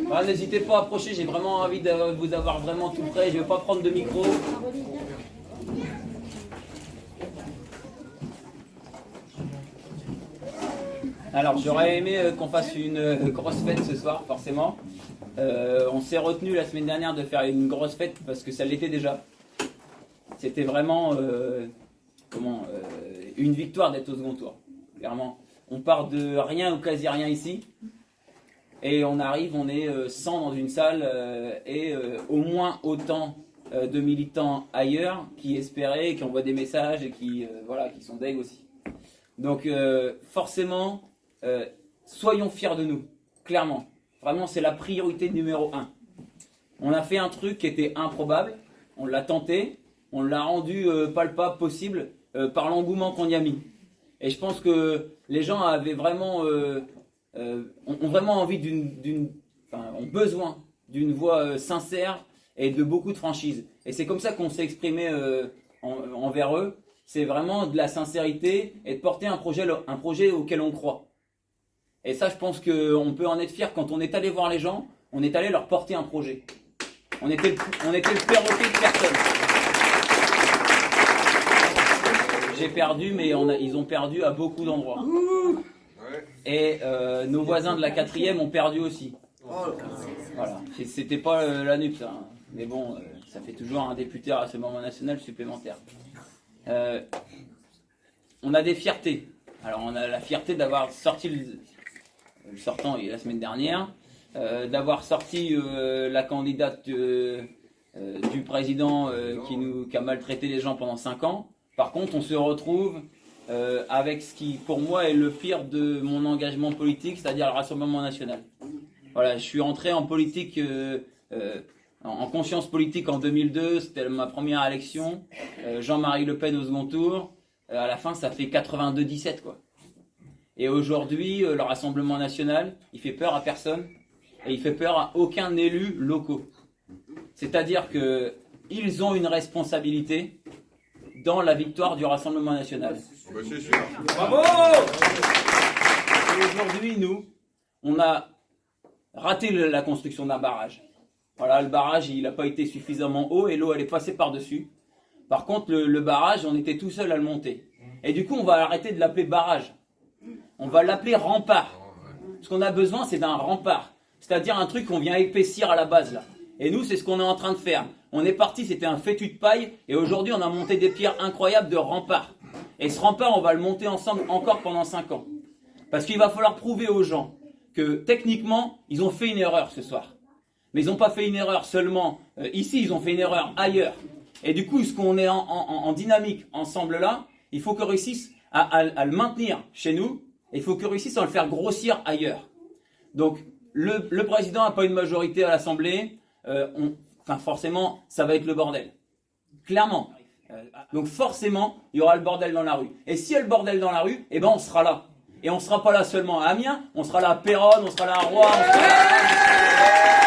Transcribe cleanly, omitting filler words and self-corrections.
Voilà, n'hésitez pas à approcher, j'ai vraiment envie de vous avoir vraiment tout près. Je ne vais pas prendre de micro. Alors j'aurais aimé qu'on fasse une grosse fête ce soir, forcément. On s'est retenu la semaine dernière de faire une grosse fête parce que ça l'était déjà. C'était vraiment une victoire d'être au second tour, clairement. On part de rien ou quasi rien ici. Et on arrive, on est 100 dans une salle et au moins autant de militants ailleurs qui espéraient, qui envoient des messages et qui sont deg aussi. Donc forcément, soyons fiers de nous, clairement. Vraiment, c'est la priorité numéro 1. On a fait un truc qui était improbable, on l'a tenté, on l'a rendu palpable, possible, par l'engouement qu'on y a mis. Et je pense que les gens avaient vraiment... ont vraiment envie ont besoin d'une voix sincère et de beaucoup de franchise. Et c'est comme ça qu'on s'est exprimé envers eux. C'est vraiment de la sincérité et de porter un projet auquel on croit. Et ça, je pense qu'on peut en être fier. Quand on est allé voir les gens, on est allé leur porter un projet. On était le perroquet de personne. J'ai perdu, mais ils ont perdu à beaucoup d'endroits. Et nos voisins de la 4e ont perdu aussi. Voilà. C'était pas la NUP, ça. Mais bon, ça fait toujours un député à Rassemblement National supplémentaire. On a des fiertés. Alors on a la fierté d'avoir sorti le sortant la semaine dernière, d'avoir sorti la candidate du président qui a maltraité les gens pendant 5 ans. Par contre, on se retrouve avec ce qui, pour moi, est le pire de mon engagement politique, c'est-à-dire le Rassemblement National. Voilà, je suis entré en politique, en conscience politique en 2002, c'était ma première élection. Jean-Marie Le Pen au second tour. À la fin, ça fait 82-17, quoi. Et aujourd'hui, le Rassemblement National, il fait peur à personne et il fait peur à aucun élu local. C'est-à-dire qu'ils ont une responsabilité dans la victoire du Rassemblement National. C'est sûr. Bravo! Et aujourd'hui, nous, on a raté la construction d'un barrage. Voilà, le barrage, il n'a pas été suffisamment haut et l'eau, elle est passée par-dessus. Par contre, le barrage, on était tout seul à le monter. Et du coup, on va arrêter de l'appeler barrage. On va l'appeler rempart. Ce qu'on a besoin, c'est d'un rempart. C'est-à-dire un truc qu'on vient épaissir à la base, là. Et nous, c'est ce qu'on est en train de faire. On est parti, c'était un fétu de paille, et aujourd'hui, on a monté des pierres incroyables de rempart. Et ce rempart, on va le monter ensemble encore pendant 5 ans. Parce qu'il va falloir prouver aux gens que, techniquement, ils ont fait une erreur ce soir. Mais ils n'ont pas fait une erreur seulement ici, ils ont fait une erreur ailleurs. Et du coup, ce qu'on est en dynamique ensemble là, il faut qu'on réussisse à le maintenir chez nous, et il faut qu'on réussisse à le faire grossir ailleurs. Donc, le président n'a pas une majorité à l'Assemblée, forcément, ça va être le bordel. Clairement. Donc forcément, il y aura le bordel dans la rue. Et s'il y a le bordel dans la rue, eh ben on sera là. Et on ne sera pas là seulement à Amiens, on sera là à Péronne, on sera là à Rouen, on sera là à...